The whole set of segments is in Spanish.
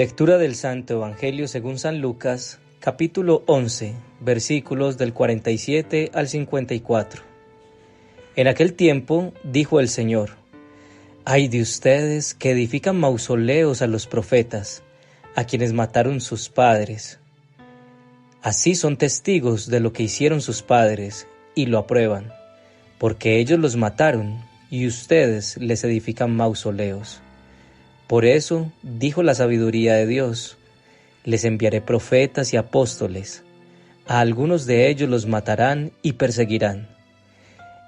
Lectura del Santo Evangelio según San Lucas, capítulo 11, versículos del 47 al 54. En aquel tiempo dijo el Señor: «Ay de ustedes que edifican mausoleos a los profetas, a quienes mataron sus padres. Así son testigos de lo que hicieron sus padres y lo aprueban, porque ellos los mataron y ustedes les edifican mausoleos. Por eso dijo la sabiduría de Dios: les enviaré profetas y apóstoles. A algunos de ellos los matarán y perseguirán.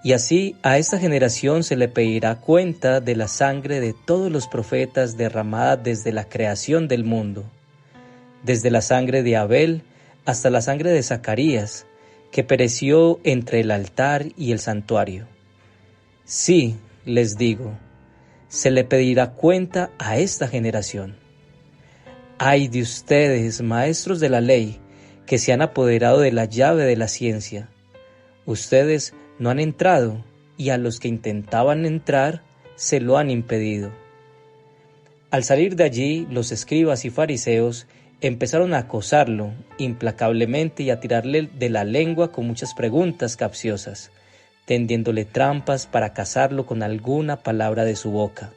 Y así a esta generación se le pedirá cuenta de la sangre de todos los profetas derramada desde la creación del mundo, desde la sangre de Abel hasta la sangre de Zacarías, que pereció entre el altar y el santuario. Sí, les digo, se le pedirá cuenta a esta generación. Ay de ustedes, maestros de la ley, que se han apoderado de la llave de la ciencia. Ustedes no han entrado, y a los que intentaban entrar se lo han impedido». Al salir de allí, los escribas y fariseos empezaron a acosarlo implacablemente y a tirarle de la lengua con muchas preguntas capciosas, tendiéndole trampas para cazarlo con alguna palabra de su boca.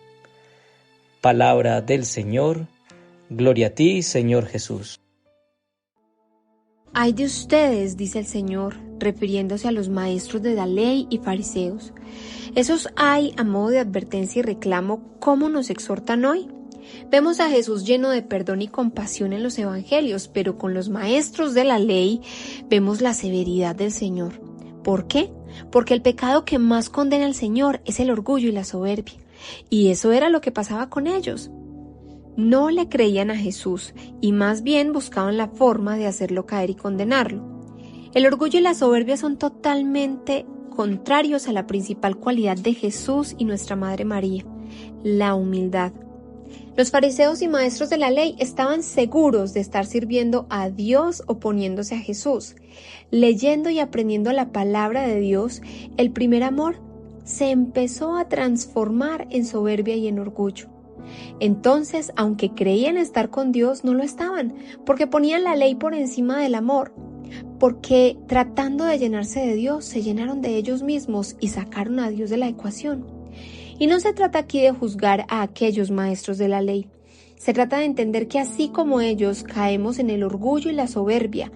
Palabra del Señor. Gloria a ti, Señor Jesús. Ay de ustedes, dice el Señor, refiriéndose a los maestros de la ley y fariseos. Esos ay, a modo de advertencia y reclamo, ¿cómo nos exhortan hoy? Vemos a Jesús lleno de perdón y compasión en los evangelios, pero con los maestros de la ley vemos la severidad del Señor. ¿Por qué? Porque el pecado que más condena al Señor es el orgullo y la soberbia. Y eso era lo que pasaba con ellos. No le creían a Jesús y más bien buscaban la forma de hacerlo caer y condenarlo. El orgullo y la soberbia son totalmente contrarios a la principal cualidad de Jesús y nuestra Madre María, la humildad. Los fariseos y maestros de la ley estaban seguros de estar sirviendo a Dios oponiéndose a Jesús. Leyendo y aprendiendo la palabra de Dios, el primer amor se empezó a transformar en soberbia y en orgullo. Entonces, aunque creían estar con Dios, no lo estaban, porque ponían la ley por encima del amor, porque tratando de llenarse de Dios, se llenaron de ellos mismos y sacaron a Dios de la ecuación. Y no se trata aquí de juzgar a aquellos maestros de la ley. Se trata de entender que así como ellos caemos en el orgullo y la soberbia,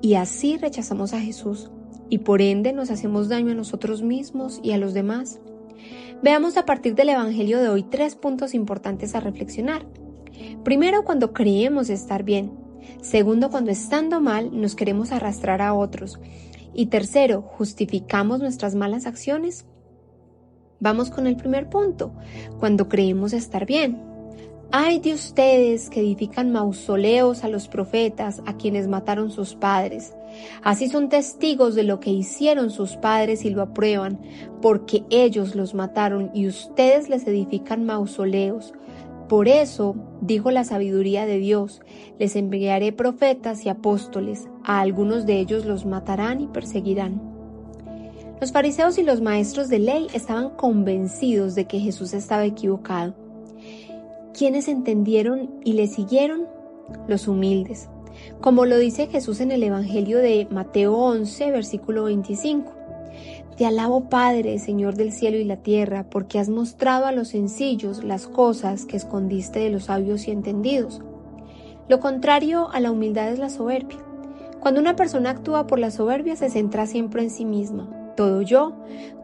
y así rechazamos a Jesús, y por ende nos hacemos daño a nosotros mismos y a los demás. Veamos a partir del Evangelio de hoy 3 puntos importantes a reflexionar. Primero, cuando creemos estar bien. Segundo, cuando estando mal nos queremos arrastrar a otros. Y tercero, ¿justificamos nuestras malas acciones? Vamos con el primer punto, cuando creemos estar bien. Ay de ustedes que edifican mausoleos a los profetas, a quienes mataron sus padres. Así son testigos de lo que hicieron sus padres y lo aprueban, porque ellos los mataron y ustedes les edifican mausoleos. Por eso, dijo la sabiduría de Dios, les enviaré profetas y apóstoles, a algunos de ellos los matarán y perseguirán. Los fariseos y los maestros de ley estaban convencidos de que Jesús estaba equivocado. ¿Quiénes entendieron y le siguieron? Los humildes. Como lo dice Jesús en el Evangelio de Mateo 11, versículo 25. Te alabo, Padre, Señor del cielo y la tierra, porque has mostrado a los sencillos las cosas que escondiste de los sabios y entendidos. Lo contrario a la humildad es la soberbia. Cuando una persona actúa por la soberbia, se centra siempre en sí misma. Todo yo,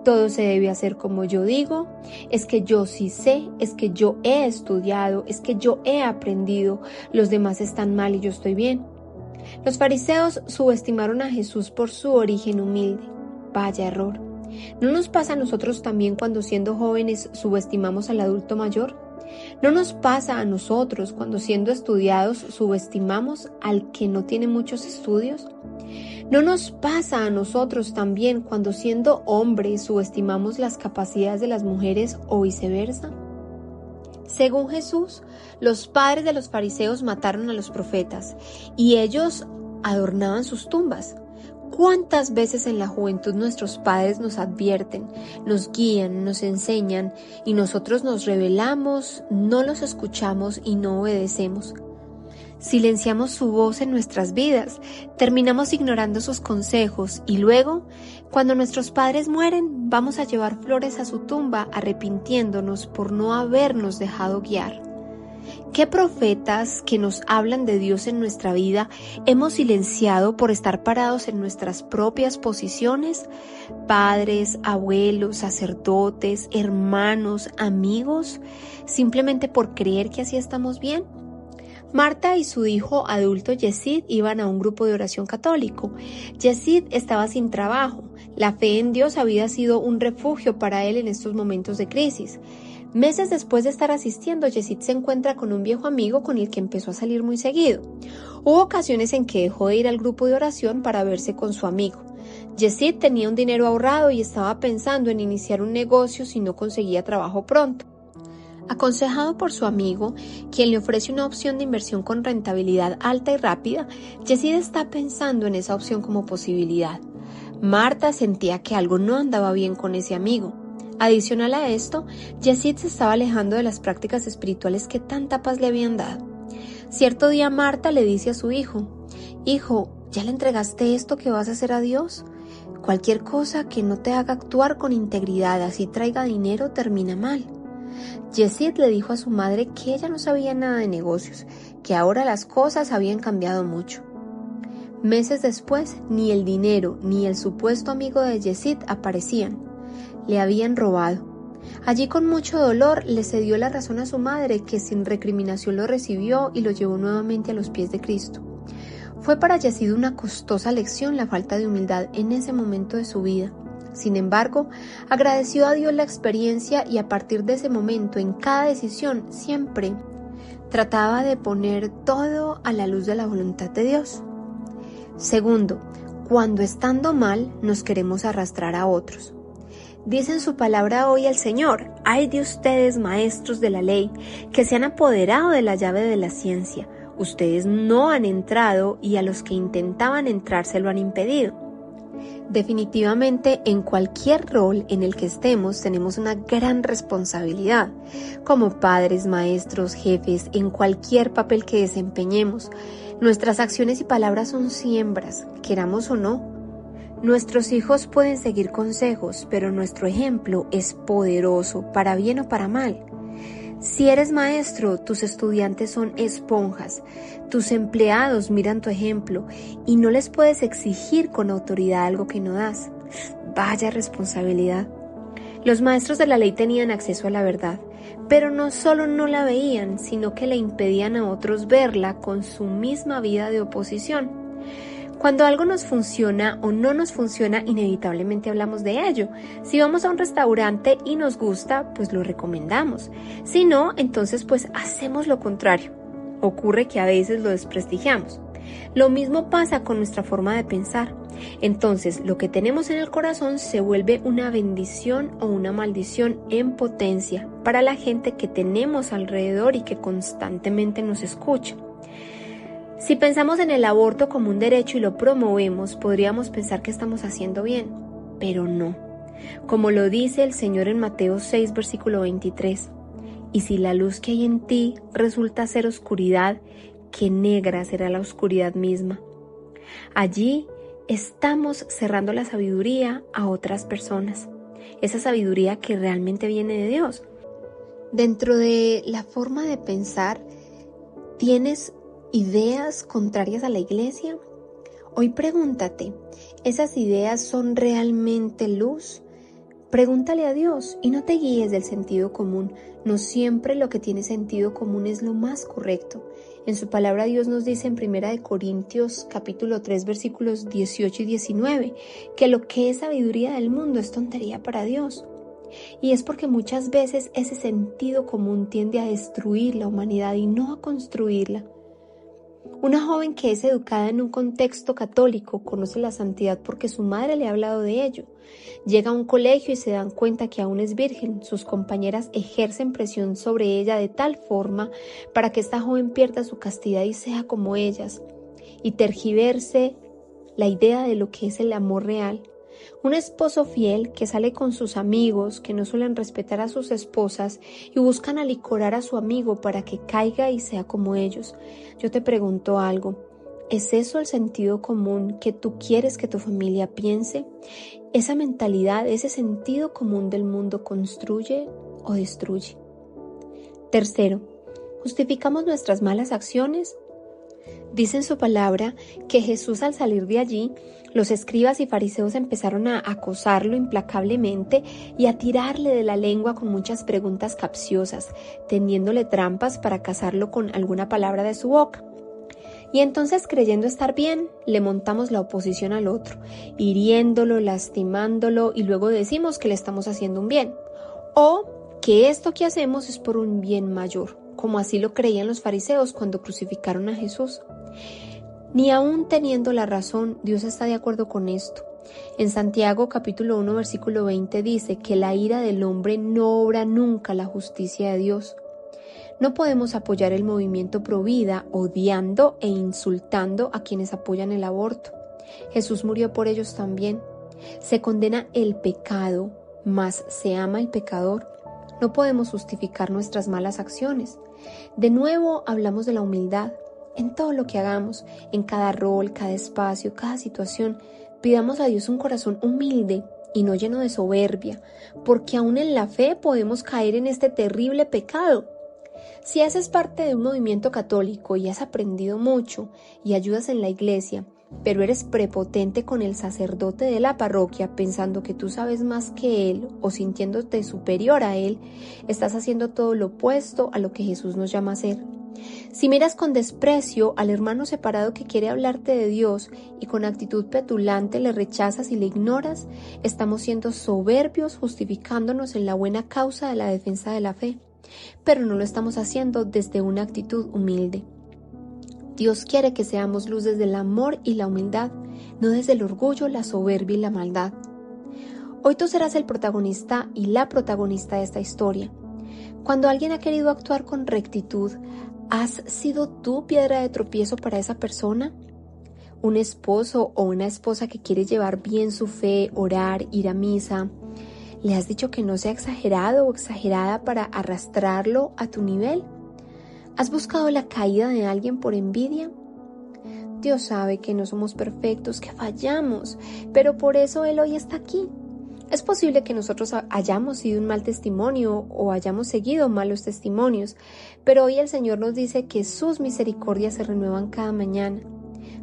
todo se debe hacer como yo digo, es que yo sí sé, es que yo he estudiado, es que yo he aprendido, los demás están mal y yo estoy bien. Los fariseos subestimaron a Jesús por su origen humilde. Vaya error. ¿No nos pasa a nosotros también cuando siendo jóvenes subestimamos al adulto mayor? ¿No nos pasa a nosotros cuando siendo estudiados subestimamos al que no tiene muchos estudios? ¿No nos pasa a nosotros también cuando siendo hombres subestimamos las capacidades de las mujeres o viceversa? Según Jesús, los padres de los fariseos mataron a los profetas y ellos adornaban sus tumbas. ¿Cuántas veces en la juventud nuestros padres nos advierten, nos guían, nos enseñan y nosotros nos rebelamos, no los escuchamos y no obedecemos? Silenciamos su voz en nuestras vidas, terminamos ignorando sus consejos y luego, cuando nuestros padres mueren, vamos a llevar flores a su tumba arrepintiéndonos por no habernos dejado guiar. ¿Qué profetas que nos hablan de Dios en nuestra vida hemos silenciado por estar parados en nuestras propias posiciones? Padres, abuelos, sacerdotes, hermanos, amigos, simplemente por creer que así estamos bien. Marta y su hijo adulto Yesid iban a un grupo de oración católico. Yesid estaba sin trabajo. La fe en Dios había sido un refugio para él en estos momentos de crisis. Meses después de estar asistiendo, Yesid se encuentra con un viejo amigo con el que empezó a salir muy seguido. Hubo ocasiones en que dejó de ir al grupo de oración para verse con su amigo. Yesid tenía un dinero ahorrado y estaba pensando en iniciar un negocio si no conseguía trabajo pronto. Aconsejado por su amigo, quien le ofrece una opción de inversión con rentabilidad alta y rápida, Yesid está pensando en esa opción como posibilidad. Marta sentía que algo no andaba bien con ese amigo. Adicional a esto, Yesid se estaba alejando de las prácticas espirituales que tanta paz le habían dado. Cierto día Marta le dice a su hijo: «Hijo, ¿ya le entregaste esto que vas a hacer a Dios? Cualquier cosa que no te haga actuar con integridad, así traiga dinero, termina mal». Yesid le dijo a su madre que ella no sabía nada de negocios, que ahora las cosas habían cambiado mucho. Meses después, ni el dinero ni el supuesto amigo de Yesid aparecían. Le habían robado. Allí con mucho dolor le cedió la razón a su madre, que sin recriminación lo recibió y lo llevó nuevamente a los pies de Cristo. Fue para Yesid una costosa lección la falta de humildad en ese momento de su vida. Sin embargo, agradeció a Dios la experiencia y a partir de ese momento, en cada decisión, siempre trataba de poner todo a la luz de la voluntad de Dios. Segundo, cuando estando mal nos queremos arrastrar a otros. Dice en su palabra hoy el Señor: «Ay de ustedes, maestros de la ley, que se han apoderado de la llave de la ciencia. Ustedes no han entrado y a los que intentaban entrar se lo han impedido». Definitivamente, en cualquier rol en el que estemos tenemos una gran responsabilidad. Como padres, maestros, jefes, en cualquier papel que desempeñemos, nuestras acciones y palabras son siembras, queramos o no. Nuestros hijos pueden seguir consejos, pero nuestro ejemplo es poderoso, para bien o para mal. Si eres maestro, tus estudiantes son esponjas, tus empleados miran tu ejemplo y no les puedes exigir con autoridad algo que no das. Vaya responsabilidad. Los maestros de la ley tenían acceso a la verdad, pero no solo no la veían, sino que le impedían a otros verla con su misma vida de oposición. Cuando algo nos funciona o no nos funciona, inevitablemente hablamos de ello. Si vamos a un restaurante y nos gusta, pues lo recomendamos. Si no, entonces pues hacemos lo contrario. Ocurre que a veces lo desprestigiamos. Lo mismo pasa con nuestra forma de pensar. Entonces, lo que tenemos en el corazón se vuelve una bendición o una maldición en potencia para la gente que tenemos alrededor y que constantemente nos escucha. Si pensamos en el aborto como un derecho y lo promovemos, podríamos pensar que estamos haciendo bien, pero no. Como lo dice el Señor en Mateo 6, versículo 23, «Y si la luz que hay en ti resulta ser oscuridad, qué negra será la oscuridad misma». Allí estamos cerrando la sabiduría a otras personas, esa sabiduría que realmente viene de Dios. Dentro de la forma de pensar, ¿tienes ideas contrarias a la iglesia? Hoy pregúntate, ¿esas ideas son realmente luz? Pregúntale a Dios y no te guíes del sentido común. No siempre lo que tiene sentido común es lo más correcto. En su palabra Dios nos dice en 1 Corintios capítulo 3 versículos 18 y 19 que lo que es sabiduría del mundo es tontería para Dios. Y es porque muchas veces ese sentido común tiende a destruir la humanidad y no a construirla. Una joven que es educada en un contexto católico conoce la santidad porque su madre le ha hablado de ello. Llega a un colegio y se dan cuenta que aún es virgen. Sus compañeras ejercen presión sobre ella de tal forma para que esta joven pierda su castidad y sea como ellas, y tergiverse la idea de lo que es el amor real. Un esposo fiel que sale con sus amigos que no suelen respetar a sus esposas y buscan alicorar a su amigo para que caiga y sea como ellos. Yo te pregunto algo. ¿Es eso el sentido común que tú quieres que tu familia piense? ¿Esa mentalidad, ese sentido común del mundo construye o destruye? Tercero, ¿justificamos nuestras malas acciones? Dice en su palabra que Jesús, al salir de allí, los escribas y fariseos empezaron a acosarlo implacablemente y a tirarle de la lengua con muchas preguntas capciosas, tendiéndole trampas para casarlo con alguna palabra de su boca. Y entonces, creyendo estar bien, le montamos la oposición al otro, hiriéndolo, lastimándolo, y luego decimos que le estamos haciendo un bien, o que esto que hacemos es por un bien mayor, como así lo creían los fariseos cuando crucificaron a Jesús. Ni aún teniendo la razón, Dios está de acuerdo con esto. En Santiago capítulo 1 versículo 20 dice que la ira del hombre no obra nunca la justicia de Dios. No podemos apoyar el movimiento Provida odiando e insultando a quienes apoyan el aborto. Jesús murió por ellos también. Se condena el pecado, mas se ama el pecador. No podemos justificar nuestras malas acciones. De nuevo hablamos de la humildad. En todo lo que hagamos, en cada rol, cada espacio, cada situación, pidamos a Dios un corazón humilde y no lleno de soberbia, porque aún en la fe podemos caer en este terrible pecado. Si haces parte de un movimiento católico y has aprendido mucho y ayudas en la iglesia, pero eres prepotente con el sacerdote de la parroquia pensando que tú sabes más que él o sintiéndote superior a él, estás haciendo todo lo opuesto a lo que Jesús nos llama a hacer. Si miras con desprecio al hermano separado que quiere hablarte de Dios y con actitud petulante le rechazas y le ignoras, estamos siendo soberbios justificándonos en la buena causa de la defensa de la fe, pero no lo estamos haciendo desde una actitud humilde. Dios quiere que seamos luz desde el amor y la humildad, no desde el orgullo, la soberbia y la maldad. Hoy tú serás el protagonista y la protagonista de esta historia. Cuando alguien ha querido actuar con rectitud, ¿has sido tú piedra de tropiezo para esa persona? Un esposo o una esposa que quiere llevar bien su fe, orar, ir a misa, ¿le has dicho que no sea exagerado o exagerada para arrastrarlo a tu nivel? ¿Has buscado la caída de alguien por envidia? Dios sabe que no somos perfectos, que fallamos, pero por eso Él hoy está aquí. Es posible que nosotros hayamos sido un mal testimonio o hayamos seguido malos testimonios, pero hoy el Señor nos dice que sus misericordias se renuevan cada mañana.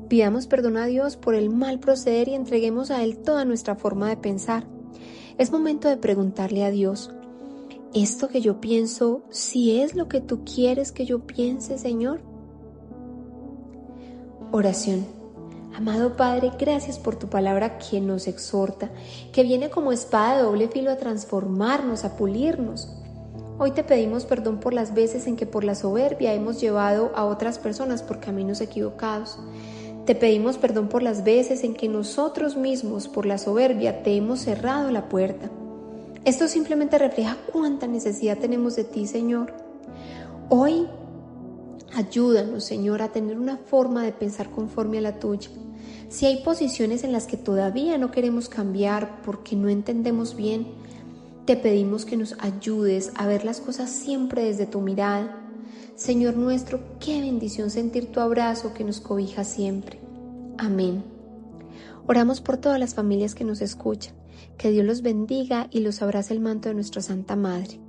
Pidamos perdón a Dios por el mal proceder y entreguemos a Él toda nuestra forma de pensar. Es momento de preguntarle a Dios, ¿esto que yo pienso, si es lo que tú quieres que yo piense, Señor? Oración. Amado Padre, gracias por tu palabra que nos exhorta, que viene como espada de doble filo a transformarnos, a pulirnos. Hoy te pedimos perdón por las veces en que por la soberbia hemos llevado a otras personas por caminos equivocados. Te pedimos perdón por las veces en que nosotros mismos, por la soberbia, te hemos cerrado la puerta. Esto simplemente refleja cuánta necesidad tenemos de ti, Señor. Hoy, ayúdanos, Señor, a tener una forma de pensar conforme a la tuya. Si hay posiciones en las que todavía no queremos cambiar porque no entendemos bien, te pedimos que nos ayudes a ver las cosas siempre desde tu mirada. Señor nuestro, qué bendición sentir tu abrazo que nos cobija siempre. Amén. Oramos por todas las familias que nos escuchan. Que Dios los bendiga y los abrace el manto de nuestra Santa Madre.